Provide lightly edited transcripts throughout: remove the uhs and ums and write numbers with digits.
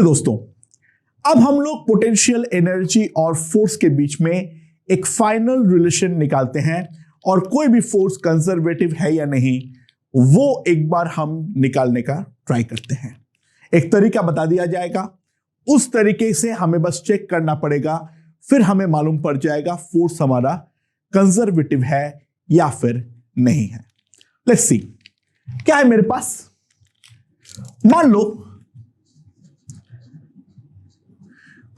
दोस्तों, अब हम लोग पोटेंशियल एनर्जी और फोर्स के बीच में एक फाइनल रिलेशन निकालते हैं और कोई भी फोर्स कंजर्वेटिव है या नहीं वो एक बार हम निकालने का ट्राई करते हैं। एक तरीका बता दिया जाएगा, उस तरीके से हमें बस चेक करना पड़ेगा, फिर हमें मालूम पड़ जाएगा फोर्स हमारा कंजर्वेटिव है या फिर नहीं है। लेट्स सी क्या है मेरे पास। मान लो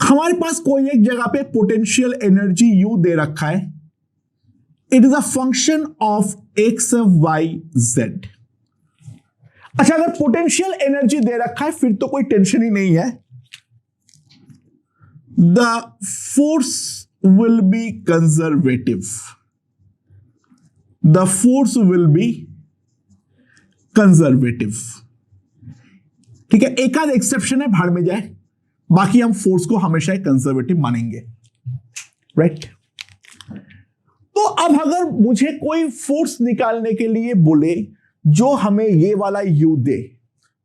हमारे पास कोई एक जगह पे पोटेंशियल एनर्जी U दे रखा है। It is a function of x Y Z. अच्छा, अगर पोटेंशियल एनर्जी दे रखा है फिर तो कोई टेंशन ही नहीं है। The force will be conservative. The force will be conservative. ठीक है, एक आध एक्सेप्शन है, भाड़ में जाए, बाकी हम फोर्स को हमेशा कंजर्वेटिव मानेंगे, राइट। तो अब अगर मुझे कोई फोर्स निकालने के लिए बोले जो हमें ये वाला U दे,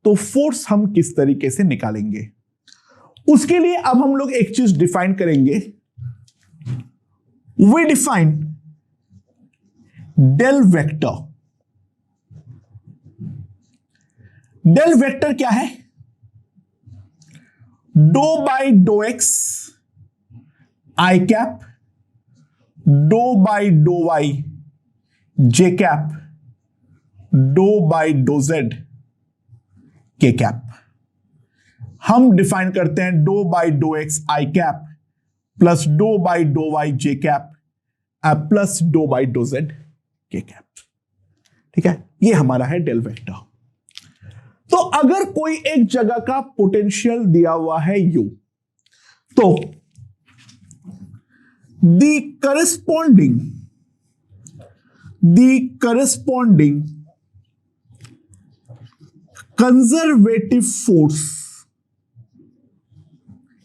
तो फोर्स हम किस तरीके से निकालेंगे, उसके लिए अब हम लोग एक चीज डिफाइन करेंगे। We define del vector. Del vector क्या है? डो by dough X I cap, dough by dough Y J cap, dough by dough Z K cap. हम डिफाइन करते हैं डो by dough X I cap plus dough by dough Y J cap plus dough by dough Z K cap. ठीक है, ये हमारा है del vector. तो अगर कोई एक जगह का पोटेंशियल दिया हुआ है U, तो the corresponding conservative force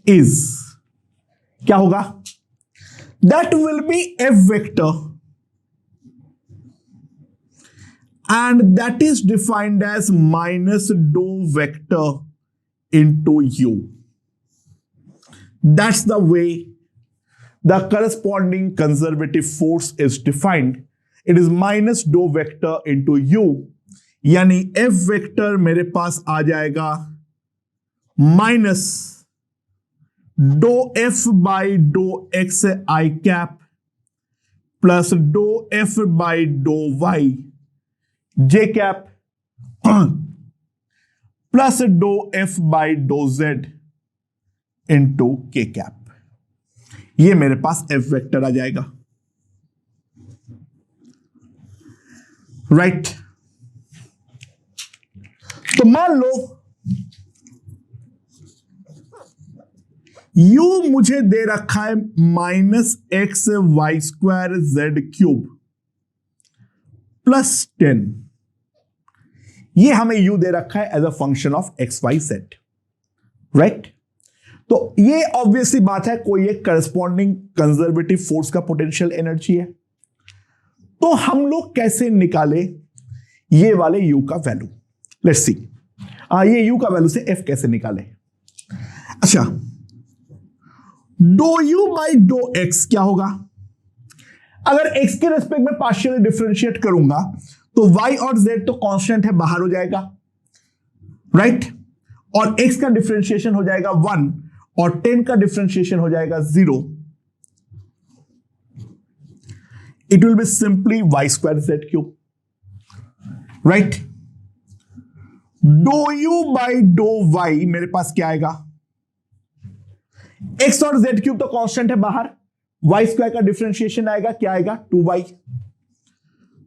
is क्या होगा? That will B F vector and that is defined as minus dou vector into U. That's the way the corresponding conservative force is defined. It is minus dou vector into U, यानी F vector मेरे पास आ जाएगा minus dou F by dou X I cap plus dou F by dou Y J cap plus डो F by डो Z into के cap. ये मेरे पास F vector आ जाएगा, right. तो मान लो U मुझे दे रखा है minus x y square Z cube plus 10। ये हमें U दे रखा है as a function of x Y z, right. तो ये ऑब्वियसली बात है, कोई एक करस्पॉन्डिंग कंजर्वेटिव फोर्स का पोटेंशियल एनर्जी है। तो हम लोग कैसे निकाले ये वाले U का वैल्यू? लेट्स सी, ये U का वैल्यू से F कैसे निकाले। अच्छा, डो U बाई डो एक्स क्या होगा? अगर x के रेस्पेक्ट में पार्शियली डिफरेंशिएट करूंगा तो y और z तो कांस्टेंट है, बाहर हो जाएगा, राइट। और x का डिफरेंशिएशन हो जाएगा 1 और 10 का डिफरेंशिएशन हो जाएगा 0। It will be simply y square z cube, right. डो u बाई डो y मेरे पास क्या आएगा? x और z क्यूब तो कांस्टेंट है बाहर, y स्क्वायर का डिफरेंशिएशन आएगा, क्या आएगा? 2y।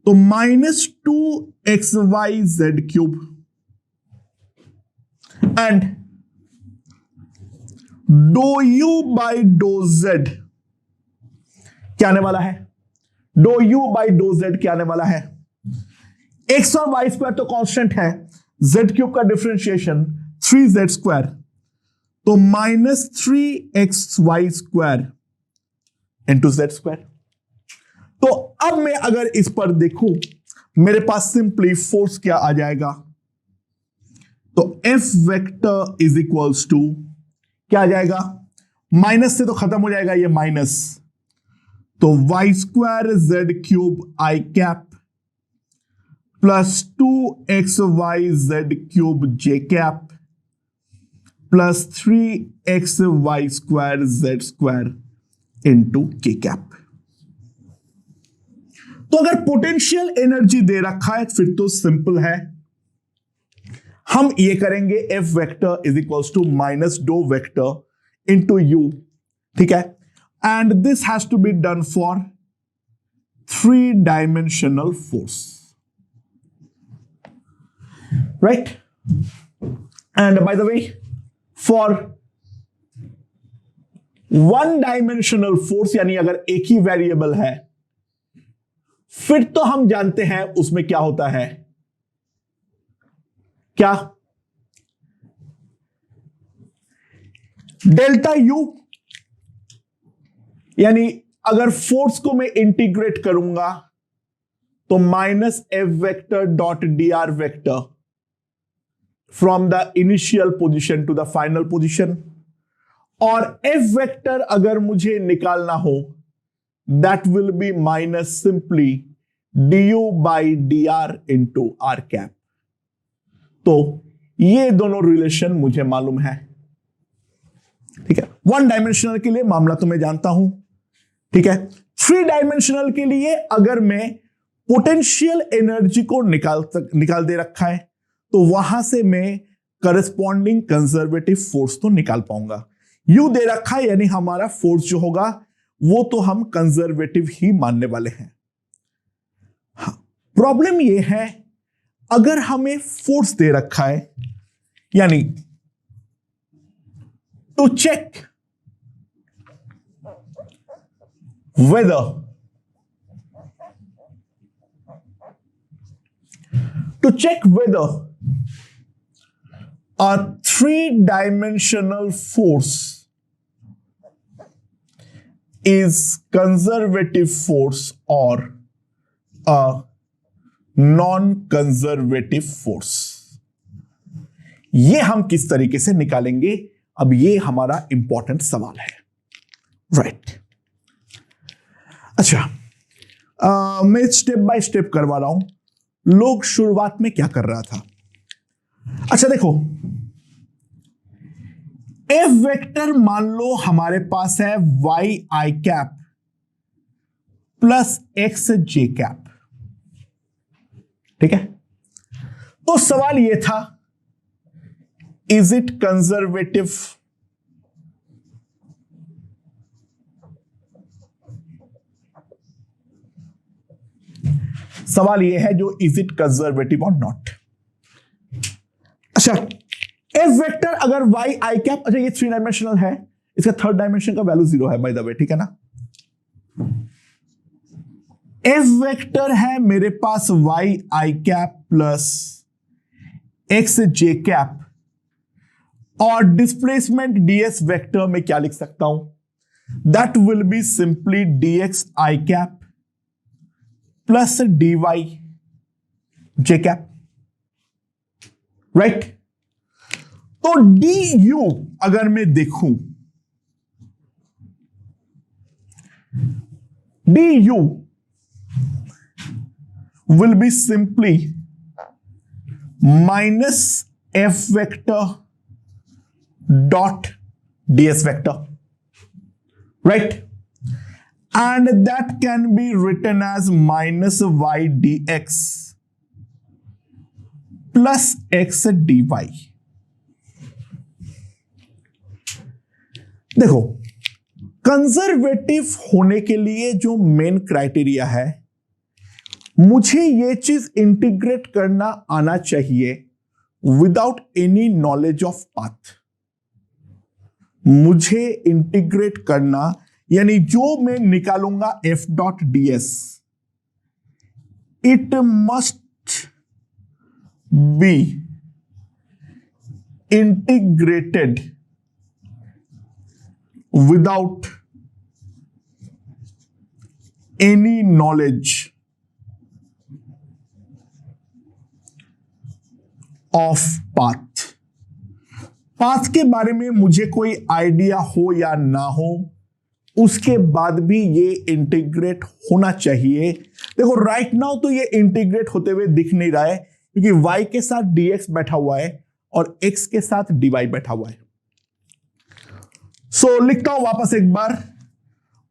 तो माइनस 2xy क्यूब एंड डो u बाई डो z क्या आने वाला है? डो u बाई डो z क्या आने वाला है? x और y स्क्वायर तो कांस्टेंट है, z क्यूब का डिफरेंशिएशन 3z स्क्वायर, तो minus 3xy square into z square. तो अब मैं अगर इस पर देखूं, मेरे पास सिंपली फोर्स क्या आ जाएगा? तो F vector is equals to क्या आ जाएगा, माइनस से तो खत्म हो जाएगा ये माइनस, तो Y square Z cube I cap plus 2xyz cube J cap plus 3xy square Z square into के कैप। तो अगर पोटेंशियल एनर्जी दे रखा है फिर तो सिंपल है, हम ये करेंगे F vector is equals to minus do vector into U, ठीक है, and this has to be done for three dimensional force, right, and by the way for one dimensional force यानी अगर एक ही वेरिएबल है फिर तो हम जानते हैं उसमें क्या होता है, क्या, डेल्टा यू, यानी अगर फोर्स को मैं इंटीग्रेट करूंगा तो minus F vector dot d r vector from the initial position to the final position, और एफ वेक्टर अगर मुझे निकालना हो that will be minus simply d u by d r into r cap. तो ये दोनों रिलेशन मुझे मालूम है, ठीक है, 1-डायमेंशनल के लिए मामला तो मैं जानता हूं, ठीक है, 3-डायमेंशनल के लिए अगर मैं पोटेंशियल एनर्जी को निकाल दे रखा है तो वहां से मैं करस्पॉन्डिंग कंजर्वेटिव फोर्स तो निकाल पाऊंगा। यू दे रखा है यानी हमारा फोर्स जो होगा वो तो हम कंजर्वेटिव ही मानने वाले हैं। हाँ, प्रॉब्लम ये है अगर हमें फोर्स दे रखा है यानी to check whether a 3-dimensional force is conservative force or a non-conservative force, ये हम किस तरीके से निकालेंगे, अब ये हमारा इंपॉर्टेंट सवाल है, राइट। अच्छा, मैं स्टेप बाय स्टेप करवा रहा हूं। लोग शुरुआत में क्या कर रहा था, अच्छा देखो, एफ वेक्टर मान लो हमारे पास है Y i cap plus x j cap, ठीक है, तो सवाल यह था इज इट कंजर्वेटिव, सवाल यह है जो इज इट कंजर्वेटिव और नॉट। अच्छा, एफ वेक्टर अगर वाई आई कैप, अच्छा ये 3-डायमेंशनल है, इसका 3rd डायमेंशन का वैल्यू 0 है बाय द वे, ठीक है ना। एफ वेक्टर है मेरे पास y i cap plus x j cap, और डिस्प्लेसमेंट डीएस वेक्टर में क्या लिख सकता हूं, that will be simply dx i cap plus d y J cap, right. तो डी यू अगर मैं देखूं, d u will be simply minus F vector dot ds vector, right, and that can be written as minus y dx plus x dy। देखो, conservative होने के लिए जो main criteria है, मुझे ये चीज इंटीग्रेट करना आना चाहिए without any knowledge of path. मुझे इंटीग्रेट करना यानी जो मैं निकालूंगा F dot D S, it must be integrated without any knowledge of path. Path के बारे में मुझे कोई आइडिया हो या ना हो, उसके बाद भी ये इंटीग्रेट होना चाहिए। देखो राइट नाउ तो ये इंटीग्रेट होते हुए दिख नहीं रहा है, क्योंकि y के साथ dx बैठा हुआ है और x के साथ dy बैठा हुआ है। सो लिखता हूं वापस एक बार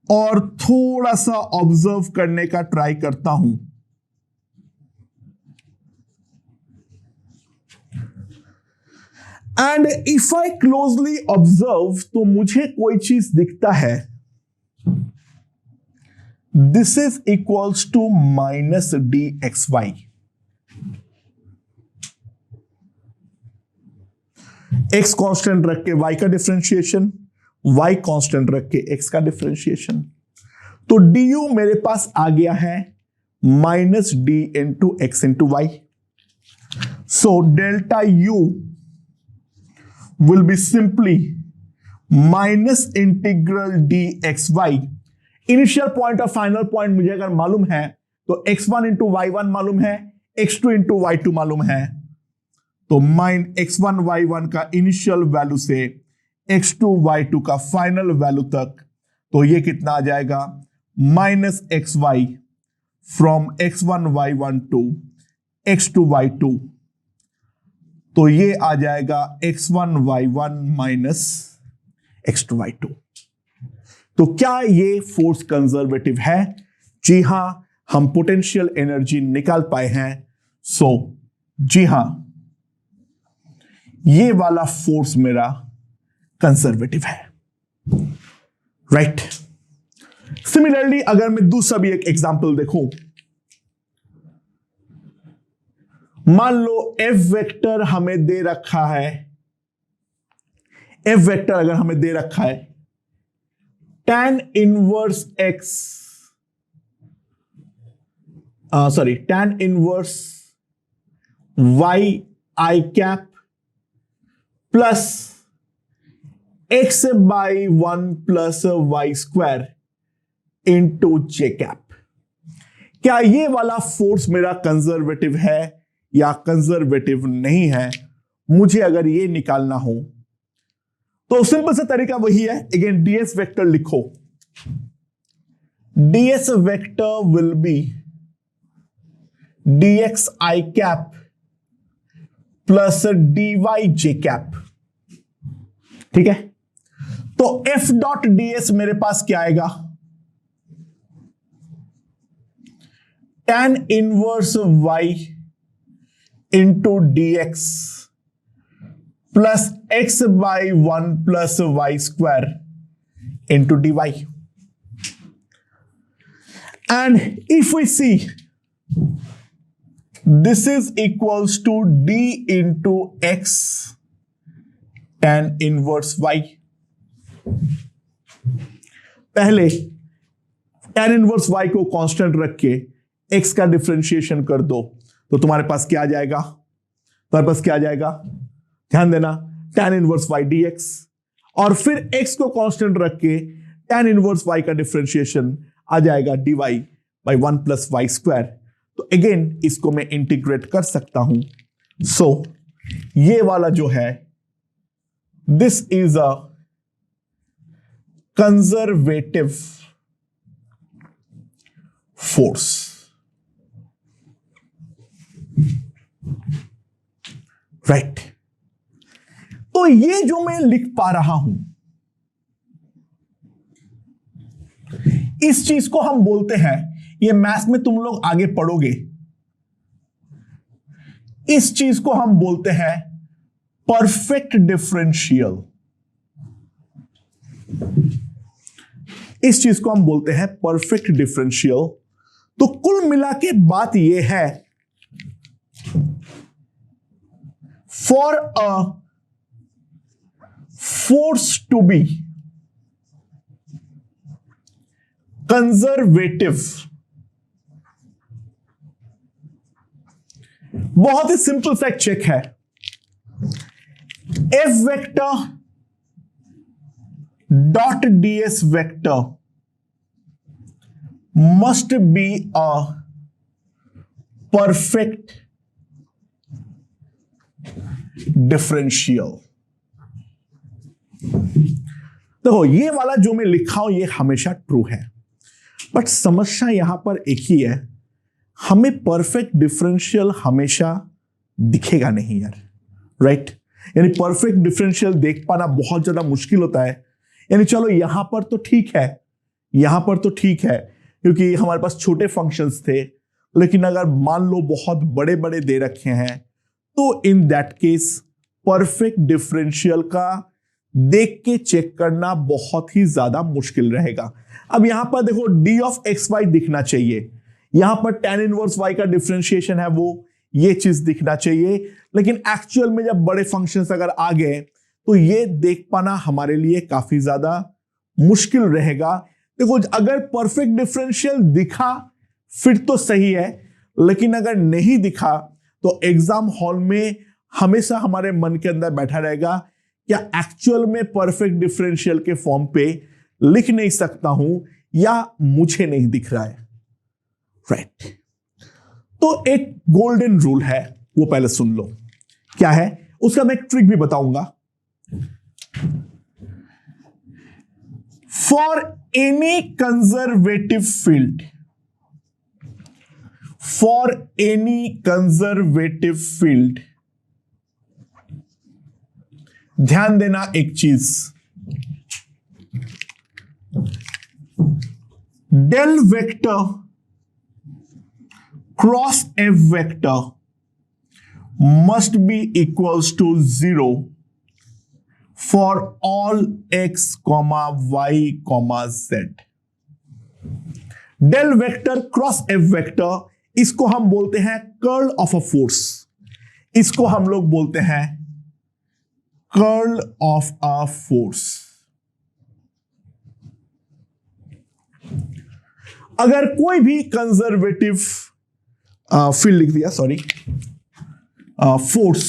और थोड़ा सा ऑब्जर्व करने का ट्राई करता हूं। And if I closely observe तो मुझे कोई चीज दिखता है, this is equals to minus dxy। x constant रख के y का डिफरेंशिएशन, y कांस्टेंट रख के x का डिफरेंशिएशन, तो du मेरे पास आ गया है minus d into x into y. So delta u will be simply minus integral dxy। Initial point और फाइनल पॉइंट मुझे अगर मालूम है तो x1 इंटू y1 मालूम है, x2 इंटू y2 मालूम है, तो x1 y1 का इनिशियल वैल्यू से x2 y2 का फाइनल वैल्यू तक, तो ये कितना आ जाएगा minus xy from x1 y1 to x2 y2, तो ये आ जाएगा x1 y1 minus x2 y2। तो क्या ये फोर्स कंजर्वेटिव है? जी हां, हम पोटेंशियल एनर्जी निकाल पाए हैं। सो जी हां, ये वाला फोर्स मेरा कंजर्वेटिव है, राइट। सिमिलरली अगर मैं दूसरा भी एक एग्जांपल देखूं, मान लो एफ वेक्टर हमें दे रखा है, एफ वेक्टर अगर हमें दे रखा है tan inverse x, tan inverse y i cap plus x by 1 plus y square into j cap. क्या ये वाला फोर्स मेरा कंजर्वेटिव है या कंजर्वेटिव नहीं है? मुझे अगर ये निकालना हो तो सिंपल सा तरीका वही है, अगेन ds वेक्टर लिखो, ds vector will be dx i cap plus dy j cap, ठीक है। तो f डॉट ds मेरे पास क्या आएगा, tan inverse y into dx plus x by 1 plus y square into dy। And if we see this is equals to d into x tan inverse y। पहले tan inverse y को constant रख के x का differentiation कर दो, तो तुम्हारे पास क्या आ जाएगा, तुम्हारे पास क्या आ जाएगा, ध्यान देना, tan इनवर्स y dx, और फिर x को कांस्टेंट रख के tan इनवर्स y का डिफरेंशिएशन आ जाएगा dy by 1 plus y square. तो अगेन इसको मैं इंटीग्रेट कर सकता हूं। सो ये वाला जो है, this is a conservative force, right. तो ये जो मैं लिख पा रहा हूं, इस चीज को हम बोलते हैं, ये मैथ्स में तुम लोग आगे पढ़ोगे, इस चीज को हम बोलते हैं परफेक्ट डिफरेंशियल। इस चीज को हम बोलते हैं परफेक्ट डिफरेंशियल। तो कुल मिला के बात यह है, for a force to be conservative, बहुत ही सिंपल सा चेक है, f vector dot ds vector must be a perfect differential। देखो ये वाला जो मैं लिखा हूं ये हमेशा ट्रू है, बट समस्या यहां पर एक ही है, हमें परफेक्ट डिफरेंशियल हमेशा दिखेगा नहीं यार, राइट? यानी परफेक्ट डिफरेंशियल देख पाना बहुत ज्यादा मुश्किल होता है। यानी चलो यहां पर तो ठीक है, यहां पर तो ठीक है क्योंकि हमारे पास छोटे फंक्शंस थे, लेकिन अगर मान लो बहुत बड़े बड़े दे रखे हैं तो in that case perfect differential का देख के चेक करना बहुत ही ज्यादा मुश्किल रहेगा। अब यहां पर देखो डी ऑफ एक्स वाई दिखना चाहिए, यहां पर tan इनवर्स y का डिफरेंशिएशन है वो ये चीज दिखना चाहिए, लेकिन एक्चुअल में जब बड़े फंक्शंस अगर आ गए तो ये देख पाना हमारे लिए काफी ज्यादा मुश्किल रहेगा। देखो अगर परफेक्ट डिफरेंशियल दिखा फिर तो सही है, लेकिन अगर नहीं दिखा तो एग्जाम हॉल में हमेशा हमारे मन के अंदर बैठा रहेगा क्या एक्चुअल में परफेक्ट डिफरेंशियल के फॉर्म पे लिख नहीं सकता हूं या मुझे नहीं दिख रहा है, राइट? तो एक गोल्डन रूल है वो पहले सुन लो, क्या है उसका मैं एक ट्रिक भी बताऊंगा। For any conservative field, for any conservative field, ध्यान देना एक चीज, del vector cross F vector must be equals to 0 for all x, y, z. Del vector cross F vector इसको हम बोलते हैं कर्ल ऑफ अ फोर्स, इसको हम लोग बोलते हैं कर्ल ऑफ अ फोर्स। अगर कोई भी कंजर्वेटिव फील्ड लिख दिया, सॉरी, फोर्स,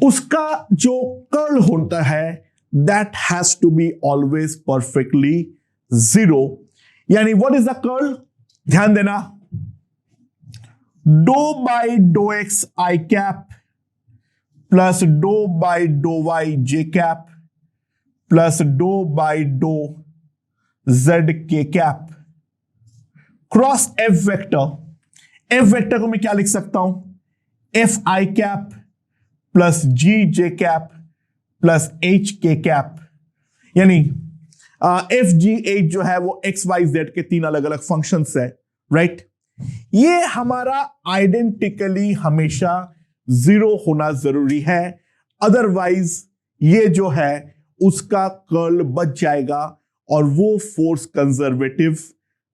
उसका जो कर्ल होता है that has to be always perfectly 0। यानी व्हाट इज द कर्ल, ध्यान देना, do by dough X I cap plus dough by dough Y J cap plus dough by dough Z K cap cross F vector. F vector को मैं क्या लिख सकता हूं, F I cap plus G J cap plus H K cap. यानी F G H जो है वो एक्स वाई जेड के 3 अलग अलग फंक्शंस है, राइट? ये हमारा आइडेंटिकली हमेशा 0 होना जरूरी है, अदरवाइज ये जो है उसका कर्ल बच जाएगा और वो फोर्स कंजर्वेटिव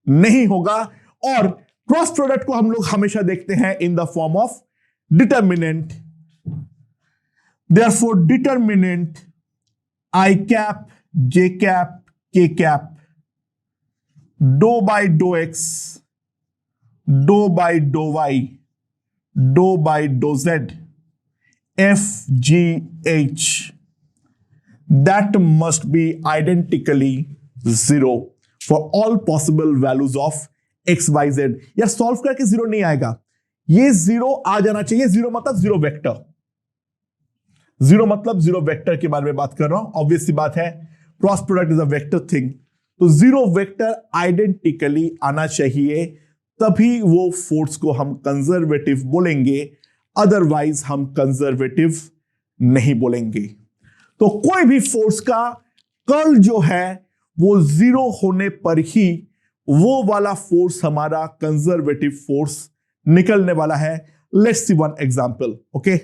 नहीं होगा। और क्रॉस प्रोडक्ट को हम लोग हमेशा देखते हैं in the form of determinant, therefore determinant I cap J cap K cap dough by dough X do by dough Y do by dough Z F G H that must be identically 0 for all possible values of x, y, z। यार solve करके 0 नहीं आएगा, ये 0 आ जाना चाहिए। 0 मतलब 0 vector, 0 मतलब 0 vector के बारे में बात कर रहा हूं। ऑब्वियस सी बात है, cross product is a vector thing, तो 0 वेक्टर आइडेंटिकली आना चाहिए, तभी वो फोर्स को हम कंजर्वेटिव बोलेंगे, अदरवाइज हम कंजर्वेटिव नहीं बोलेंगे। तो कोई भी फोर्स का कर्ल जो है वो 0 होने पर ही वो वाला फोर्स हमारा कंजर्वेटिव फोर्स निकलने वाला है। Let's see one example, okay.